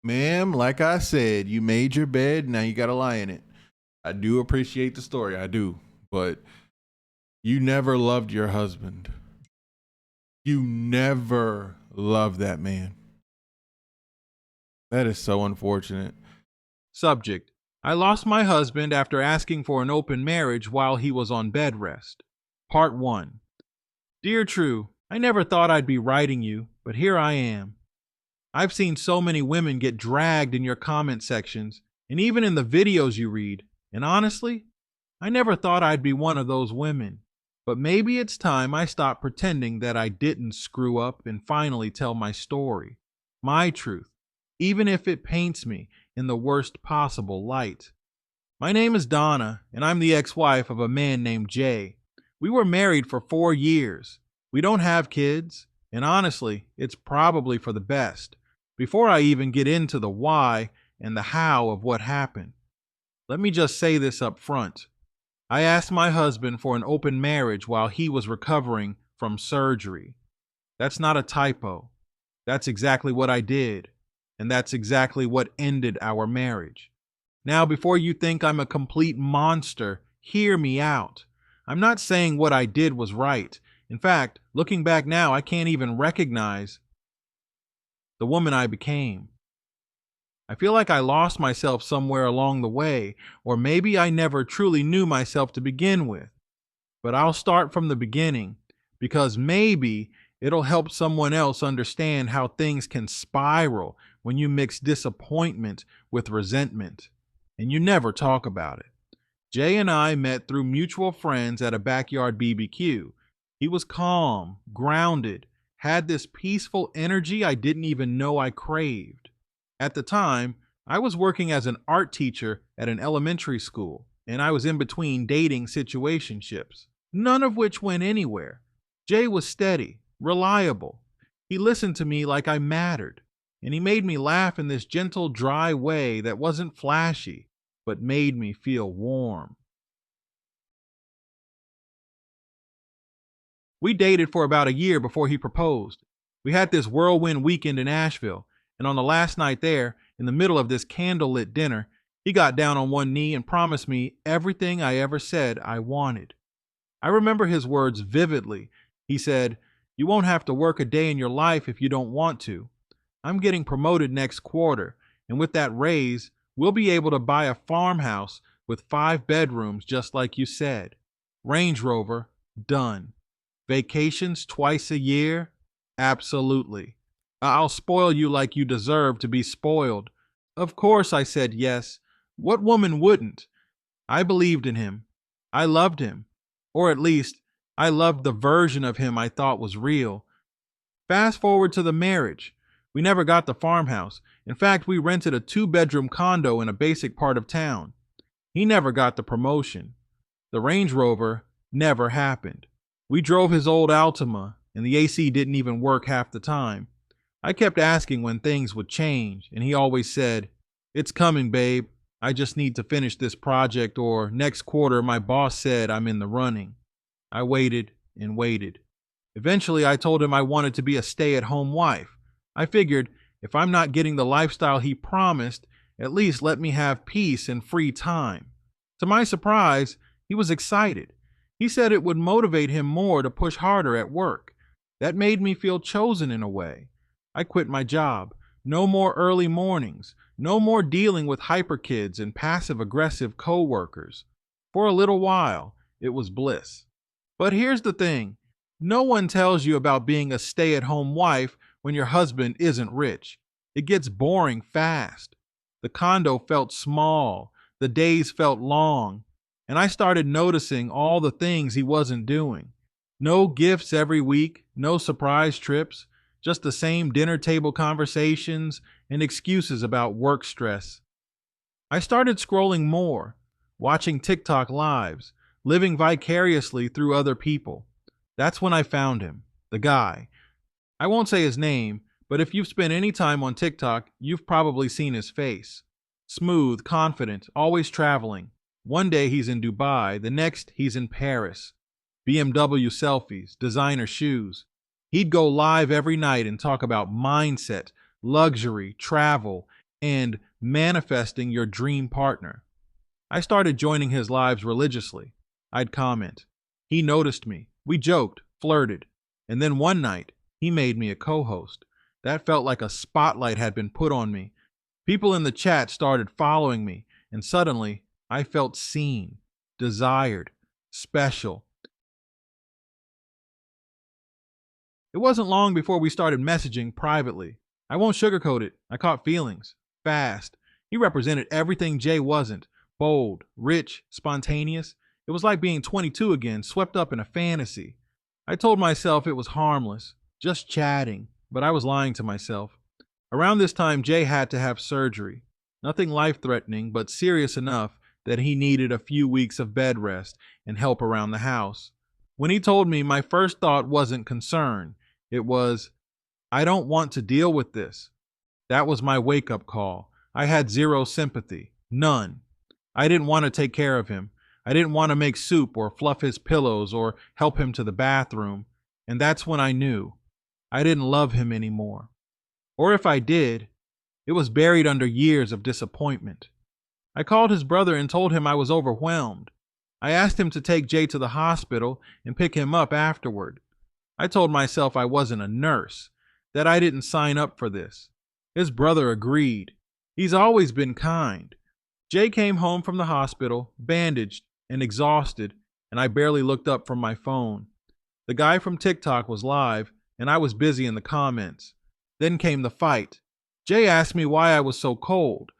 Ma'am, like I said, you made your bed, now you gotta lie in it. I do appreciate the story, I do. But you never loved your husband. You never loved that man. That is so unfortunate. Subject: I lost my husband after asking for an open marriage while he was on bed rest. Part 1. Dear True, I never thought I'd be writing you, but here I am. I've seen so many women get dragged in your comment sections and even in the videos you read, and honestly, I never thought I'd be one of those women. But maybe it's time I stop pretending that I didn't screw up and finally tell my story, my truth, even if it paints me in the worst possible light. My name is Donna, and I'm the ex-wife of a man named Jay. We were married for 4 years. We don't have kids, and honestly, it's probably for the best. Before I even get into the why and the how of what happened, let me just say this up front. I asked my husband for an open marriage while he was recovering from surgery. That's not a typo. That's exactly what I did, and that's exactly what ended our marriage. Now, before you think I'm a complete monster, hear me out. I'm not saying what I did was right. In fact, looking back now, I can't even recognize the woman I became. I feel like I lost myself somewhere along the way, or maybe I never truly knew myself to begin with. But I'll start from the beginning, because maybe it'll help someone else understand how things can spiral when you mix disappointment with resentment, and you never talk about it. Jay and I met through mutual friends at a backyard BBQ. He was calm, grounded, had this peaceful energy I didn't even know I craved. At the time, I was working as an art teacher at an elementary school, and I was in between dating situationships, none of which went anywhere. Jay was steady, reliable. He listened to me like I mattered, and he made me laugh in this gentle, dry way that wasn't flashy, but made me feel warm. We dated for about a year before he proposed. We had this whirlwind weekend in Asheville, and on the last night there, in the middle of this candlelit dinner, he got down on one knee and promised me everything I ever said I wanted. I remember his words vividly. He said, "You won't have to work a day in your life if you don't want to. I'm getting promoted next quarter, and with that raise, we'll be able to buy a farmhouse with 5 bedrooms just like you said. Range Rover, done. Vacations twice a year? Absolutely. I'll spoil you like you deserve to be spoiled." Of course I said yes. What woman wouldn't? I believed in him. I loved him. Or at least, I loved the version of him I thought was real. Fast forward to the marriage. We never got the farmhouse. In fact, we rented a 2 bedroom condo in a basic part of town. He never got the promotion. The Range Rover never happened. We drove his old Altima, and the AC didn't even work half the time. I kept asking when things would change, and he always said, "It's coming, babe. I just need to finish this project," or "Next quarter, my boss said I'm in the running." I waited and waited. Eventually, I told him I wanted to be a stay-at-home wife. I figured if I'm not getting the lifestyle he promised, at least let me have peace and free time. To my surprise, he was excited. He said it would motivate him more to push harder at work. That made me feel chosen in a way. I quit my job. No more early mornings. No more dealing with hyper kids and passive-aggressive coworkers. For a little while, it was bliss. But here's the thing. No one tells you about being a stay-at-home wife when your husband isn't rich. It gets boring fast. The condo felt small. The days felt long. And I started noticing all the things he wasn't doing. No gifts every week, no surprise trips, just the same dinner table conversations and excuses about work stress. I started scrolling more, watching TikTok lives, living vicariously through other people. That's when I found him, the guy. I won't say his name, but if you've spent any time on TikTok, you've probably seen his face. Smooth, confident, always traveling. One day he's in Dubai, the next he's in Paris. BMW selfies, designer shoes. He'd go live every night and talk about mindset, luxury, travel, and manifesting your dream partner. I started joining his lives religiously. I'd comment. He noticed me. We joked, flirted. And then one night, he made me a co host. That felt like a spotlight had been put on me. People in the chat started following me, and suddenly I felt seen, desired, special. It wasn't long before we started messaging privately. I won't sugarcoat it. I caught feelings. Fast. He represented everything Jay wasn't. Bold, rich, spontaneous. It was like being 22 again, swept up in a fantasy. I told myself it was harmless, just chatting, but I was lying to myself. Around this time, Jay had to have surgery. Nothing life-threatening, but serious enough that he needed a few weeks of bed rest and help around the house. When he told me, my first thought wasn't concern. It was, I don't want to deal with this. That was my wake-up call. I had zero sympathy. None. I didn't want to take care of him. I didn't want to make soup or fluff his pillows or help him to the bathroom. And that's when I knew I didn't love him anymore. Or if I did, it was buried under years of disappointment. I called his brother and told him I was overwhelmed. I asked him to take Jay to the hospital and pick him up afterward. I told myself I wasn't a nurse, that I didn't sign up for this. His brother agreed. He's always been kind. Jay came home from the hospital, bandaged and exhausted, and I barely looked up from my phone. The guy from TikTok was live, and I was busy in the comments. Then came the fight. Jay asked me why I was so cold.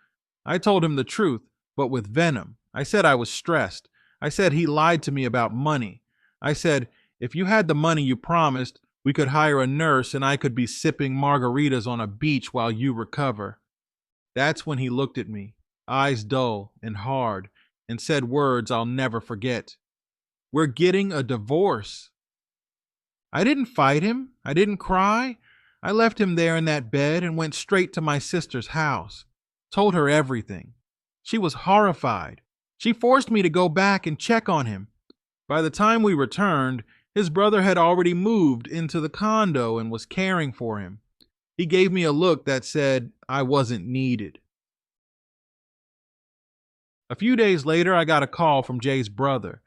I told him the truth, but with venom. I said I was stressed. I said he lied to me about money. I said, if you had the money you promised, we could hire a nurse and I could be sipping margaritas on a beach while you recover. That's when he looked at me, eyes dull and hard, and said words I'll never forget. We're getting a divorce. I didn't fight him. I didn't cry. I left him there in that bed and went straight to my sister's house. Told her everything. She was horrified. She forced me to go back and check on him. By the time we returned, his brother had already moved into the condo and was caring for him. He gave me a look that said I wasn't needed. A few days later, I got a call from Jay's brother.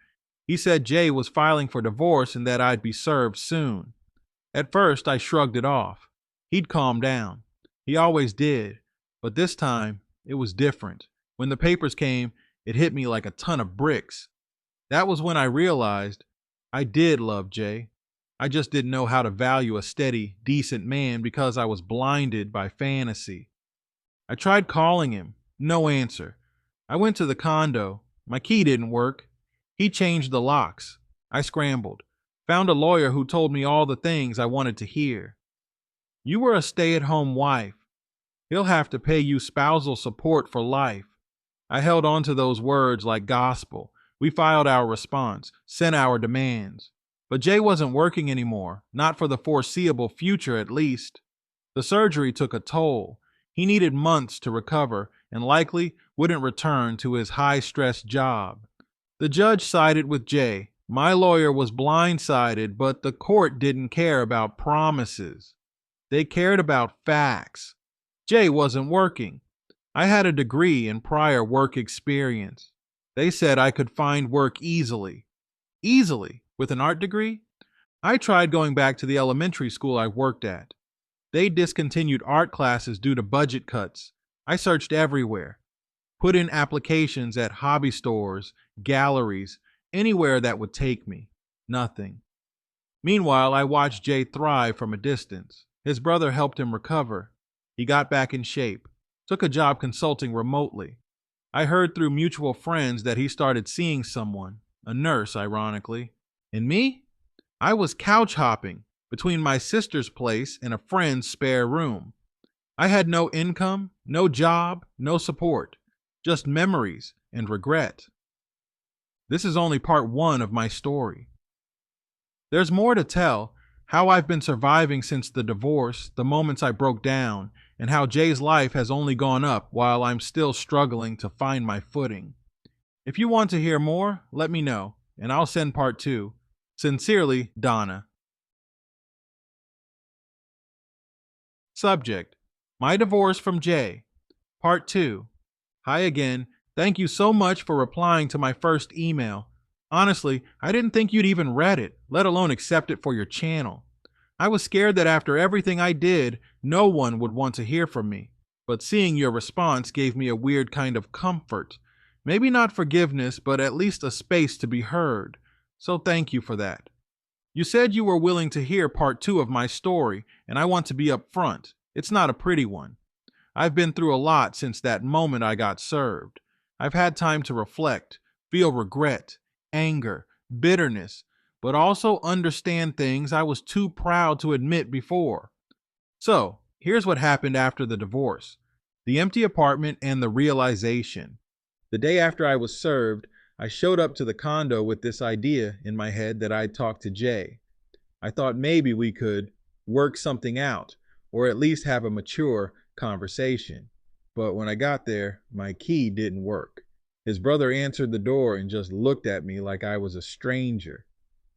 He said Jay was filing for divorce and that I'd be served soon. At first, I shrugged it off. He'd calm down. He always did. But this time, it was different. When the papers came, it hit me like a ton of bricks. That was when I realized I did love Jay. I just didn't know how to value a steady, decent man because I was blinded by fantasy. I tried calling him. No answer. I went to the condo. My key didn't work. He changed the locks. I scrambled. Found a lawyer who told me all the things I wanted to hear. You were a stay-at-home wife. He'll have to pay you spousal support for life. I held on to those words like gospel. We filed our response, sent our demands. But Jay wasn't working anymore, not for the foreseeable future at least. The surgery took a toll. He needed months to recover and likely wouldn't return to his high-stress job. The judge sided with Jay. My lawyer was blindsided, but the court didn't care about promises. They cared about facts. Jay wasn't working. I had a degree and prior work experience. They said I could find work easily. Easily? With an art degree? I tried going back to the elementary school I worked at. They discontinued art classes due to budget cuts. I searched everywhere. Put in applications at hobby stores, galleries, anywhere that would take me. Nothing. Meanwhile, I watched Jay thrive from a distance. His brother helped him recover. He got back in shape. Took a job consulting remotely. I heard through mutual friends that he started seeing someone, a nurse, ironically. And me? I was couch hopping between my sister's place and a friend's spare room. I had no income, no job, no support, just memories and regret. This is only part one of my story. There's more to tell, how I've been surviving since the divorce, the moments I broke down, and how Jay's life has only gone up while I'm still struggling to find my footing. If you want to hear more, let me know, and I'll send part two. Sincerely, Donna. Subject: My divorce from Jay. Part 2. Hi again. Thank you so much for replying to my first email. Honestly, I didn't think you'd even read it, let alone accept it for your channel. I was scared that after everything I did, no one would want to hear from me. But seeing your response gave me a weird kind of comfort. Maybe not forgiveness, but at least a space to be heard. So thank you for that. You said you were willing to hear part 2 of my story, and I want to be upfront. It's not a pretty one. I've been through a lot since that moment I got served. I've had time to reflect, feel regret, anger, bitterness, but also understand things I was too proud to admit before. So, here's what happened after the divorce: the empty apartment and the realization. The day after I was served, I showed up to the condo with this idea in my head that I'd talk to Jay. I thought maybe we could work something out, or at least have a mature conversation. But when I got there, my key didn't work. His brother answered the door and just looked at me like I was a stranger.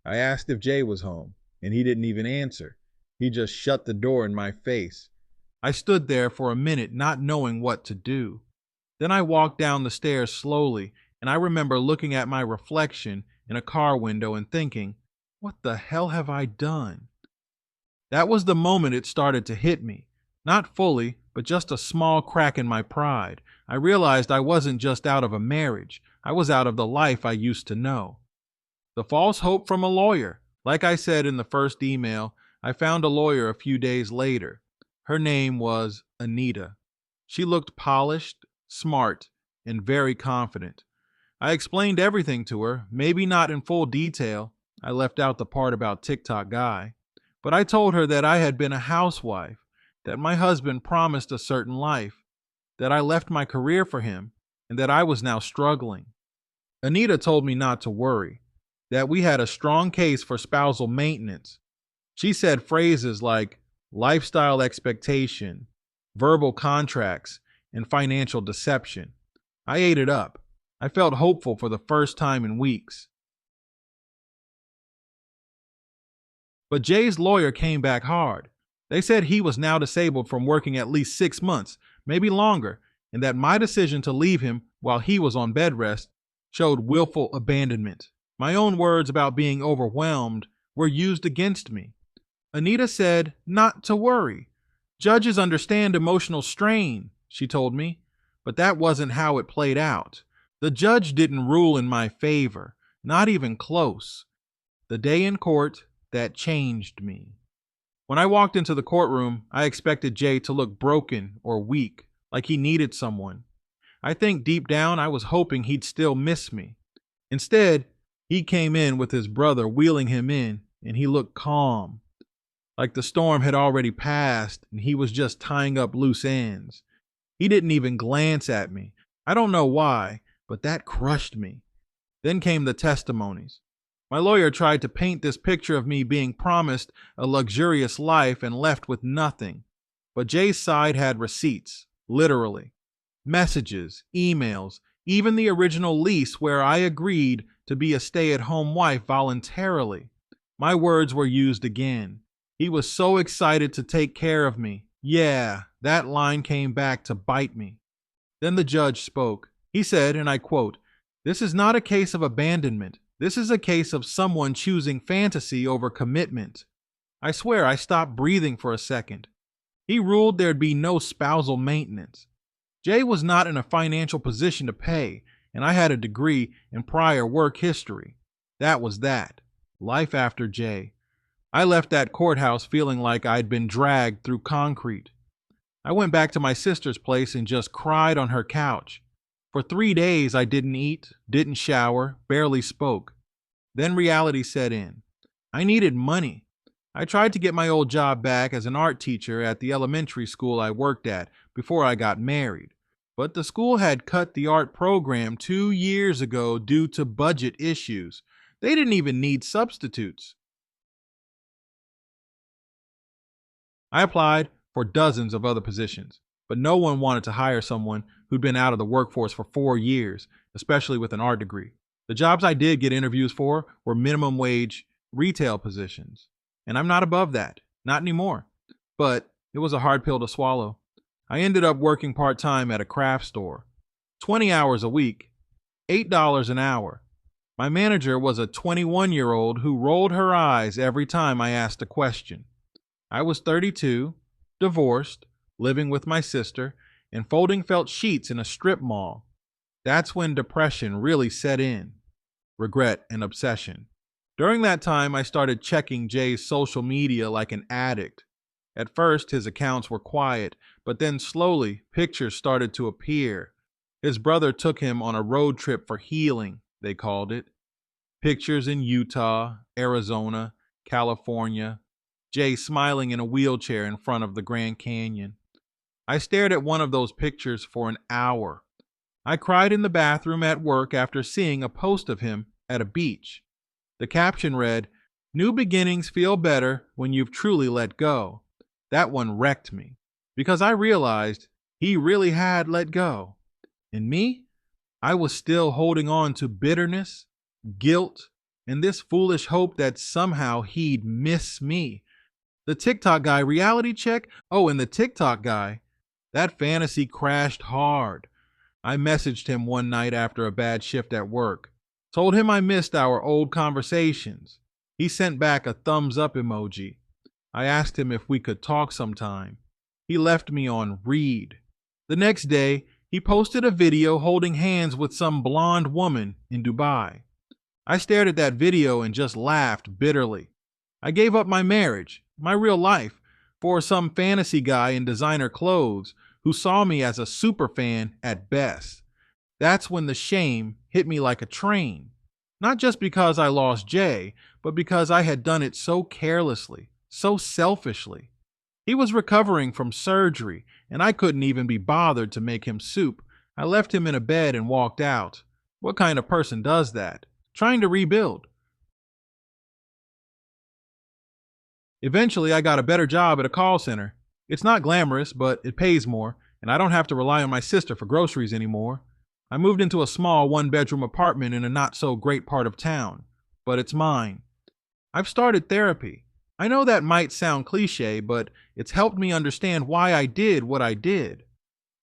I asked if Jay was home, and he didn't even answer. He just shut the door in my face. I stood there for a minute, not knowing what to do. Then I walked down the stairs slowly, and I remember looking at my reflection in a car window and thinking, what the hell have I done? That was the moment it started to hit me. Not fully, but just a small crack in my pride. I realized I wasn't just out of a marriage. I was out of the life I used to know. The false hope from a lawyer. Like I said in the first email, I found a lawyer a few days later. Her name was Anita. She looked polished, smart, and very confident. I explained everything to her, maybe not in full detail. I left out the part about TikTok guy. But I told her that I had been a housewife, that my husband promised a certain life, that I left my career for him, and that I was now struggling. Anita told me not to worry, that we had a strong case for spousal maintenance. She said phrases like lifestyle expectation, verbal contracts, and financial deception. I ate it up. I felt hopeful for the first time in weeks. But Jay's lawyer came back hard. They said he was now disabled from working at least 6 months, maybe longer, and that my decision to leave him while he was on bed rest showed willful abandonment. My own words about being overwhelmed were used against me. Anita said not to worry. Judges understand emotional strain, she told me, but that wasn't how it played out. The judge didn't rule in my favor, not even close. The day in court, that changed me. When I walked into the courtroom, I expected Jay to look broken or weak, like he needed someone. I think deep down I was hoping he'd still miss me. Instead, he came in with his brother wheeling him in, and he looked calm, like the storm had already passed and he was just tying up loose ends. He didn't even glance at me. I don't know why, but that crushed me. Then came the testimonies. My lawyer tried to paint this picture of me being promised a luxurious life and left with nothing. But Jay's side had receipts, literally. Messages, emails, even the original lease where I agreed to be a stay-at-home wife voluntarily. My words were used again. He was so excited to take care of me. Yeah, that line came back to bite me. Then the judge spoke. He said, and I quote, "This is not a case of abandonment. This is a case of someone choosing fantasy over commitment." I swear I stopped breathing for a second. He ruled there'd be no spousal maintenance. Jay was not in a financial position to pay, and I had a degree in prior work history. That was that. Life after Jay. I left that courthouse feeling like I'd been dragged through concrete. I went back to my sister's place and just cried on her couch. For 3 days, I didn't eat, didn't shower, barely spoke. Then reality set in. I needed money. I tried to get my old job back as an art teacher at the elementary school I worked at before I got married. But the school had cut the art program 2 years ago due to budget issues. They didn't even need substitutes. I applied for dozens of other positions, but no one wanted to hire someone who'd been out of the workforce for 4 years, especially with an art degree. The jobs I did get interviews for were minimum wage retail positions, and I'm not above that, not anymore. But it was a hard pill to swallow. I ended up working part-time at a craft store. 20 hours a week, $8 an hour. My manager was a 21-year-old who rolled her eyes every time I asked a question. I was 32, divorced, living with my sister, and folding felt sheets in a strip mall. That's when depression really set in, regret and obsession. During that time, I started checking Jay's social media like an addict. At first, his accounts were quiet, but then slowly, pictures started to appear. His brother took him on a road trip for healing, they called it. Pictures in Utah, Arizona, California. Jay smiling in a wheelchair in front of the Grand Canyon. I stared at one of those pictures for an hour. I cried in the bathroom at work after seeing a post of him at a beach. The caption read, "New beginnings feel better when you've truly let go." That one wrecked me because I realized he really had let go. And me? I was still holding on to bitterness, guilt, and this foolish hope that somehow he'd miss me. The TikTok guy reality check? Oh, and the TikTok guy. That fantasy crashed hard. I messaged him one night after a bad shift at work. Told him I missed our old conversations. He sent back a thumbs up emoji. I asked him if we could talk sometime. He left me on read. The next day, he posted a video holding hands with some blonde woman in Dubai. I stared at that video and just laughed bitterly. I gave up my marriage, my real life, for some fantasy guy in designer clothes who saw me as a superfan at best. That's when the shame hit me like a train. Not just because I lost Jay, but because I had done it so carelessly, so selfishly. He was recovering from surgery, and I couldn't even be bothered to make him soup. I left him in a bed and walked out. What kind of person does that? Trying to rebuild. Eventually, I got a better job at a call center. It's not glamorous, but it pays more, and I don't have to rely on my sister for groceries anymore. I moved into a small one-bedroom apartment in a not-so-great part of town, but it's mine. I've started therapy. I know that might sound cliche, but it's helped me understand why I did what I did.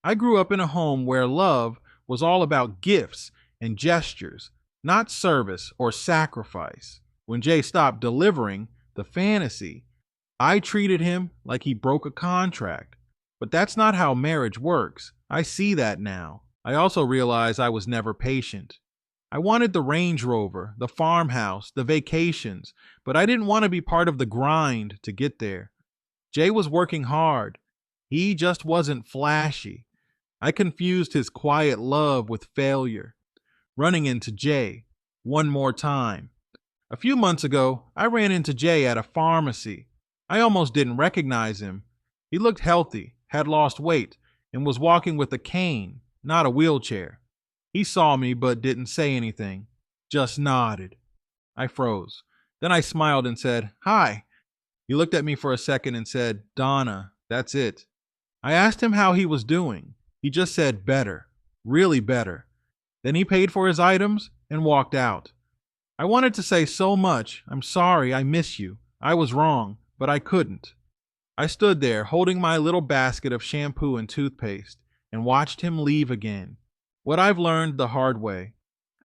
I grew up in a home where love was all about gifts and gestures, not service or sacrifice. When Jay stopped delivering the fantasy, I treated him like he broke a contract. But that's not how marriage works. I see that now. I also realized I was never patient. I wanted the Range Rover, the farmhouse, the vacations, but I didn't want to be part of the grind to get there. Jay was working hard. He just wasn't flashy. I confused his quiet love with failure. Running into Jay one more time. A few months ago, I ran into Jay at a pharmacy. I almost didn't recognize him. He looked healthy, had lost weight, and was walking with a cane, not a wheelchair. He saw me but didn't say anything, just nodded. I froze. Then I smiled and said, "Hi." He looked at me for a second and said, "Donna, that's it." I asked him how he was doing. He just said, "Better, really better." Then he paid for his items and walked out. I wanted to say so much. "I'm sorry, I miss you. I was wrong," but I couldn't. I stood there holding my little basket of shampoo and toothpaste and watched him leave again. What I've learned the hard way.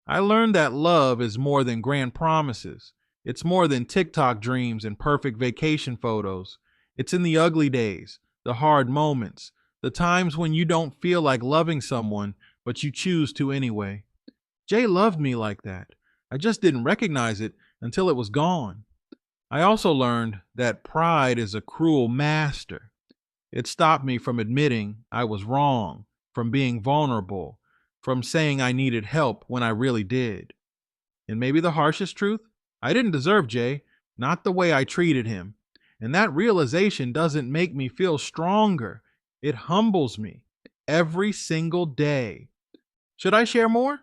I learned that love is more than grand promises. It's more than TikTok dreams and perfect vacation photos. It's in the ugly days, the hard moments, the times when you don't feel like loving someone, but you choose to anyway. Jay loved me like that. I just didn't recognize it until it was gone. I also learned that pride is a cruel master. It stopped me from admitting I was wrong, from being vulnerable, from saying I needed help when I really did. And maybe the harshest truth? I didn't deserve Jay, not the way I treated him. And that realization doesn't make me feel stronger. It humbles me every single day. Should I share more?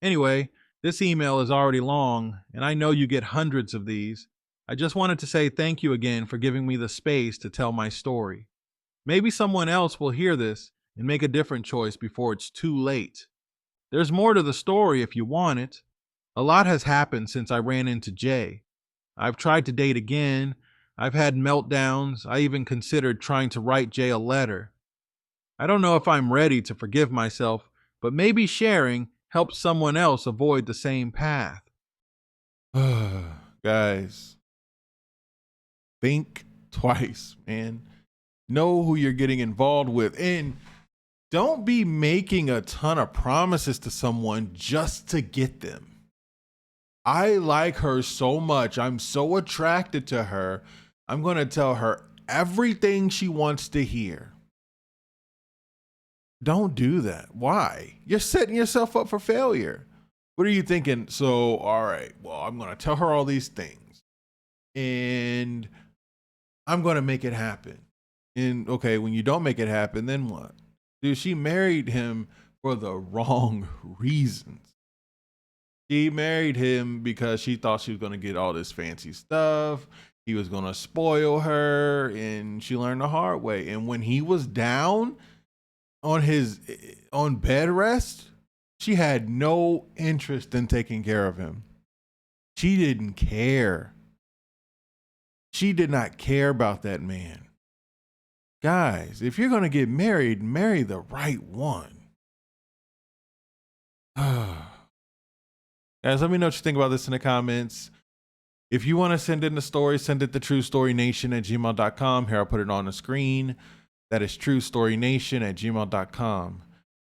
Anyway, this email is already long, and I know you get hundreds of these. I just wanted to say thank you again for giving me the space to tell my story. Maybe someone else will hear this and make a different choice before it's too late. There's more to the story if you want it. A lot has happened since I ran into Jay. I've tried to date again. I've had meltdowns. I even considered trying to write Jay a letter. I don't know if I'm ready to forgive myself, but maybe sharing helps someone else avoid the same path. Guys, think twice, man. Know who you're getting involved with, and don't be making a ton of promises to someone just to get them. I like her so much. I'm so attracted to her. I'm going to tell her everything she wants to hear. Don't do that. Why? You're setting yourself up for failure. What are you thinking? So, all right, well, I'm going to tell her all these things and I'm going to make it happen. And okay, when you don't make it happen, then what? Dude, she married him for the wrong reasons. She married him because she thought she was going to get all this fancy stuff. He was going to spoil her, and she learned the hard way. And when he was down on bed rest, she had no interest in taking care of him. She didn't care. She did not care about that man. Guys, if you're going to get married, marry the right one. Guys, let me know what you think about this in the comments. If you want to send in the story, send it to truestorynation@gmail.com. Here, I'll put it on the screen. That is truestorynation@gmail.com. I'm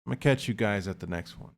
going to catch you guys at the next one.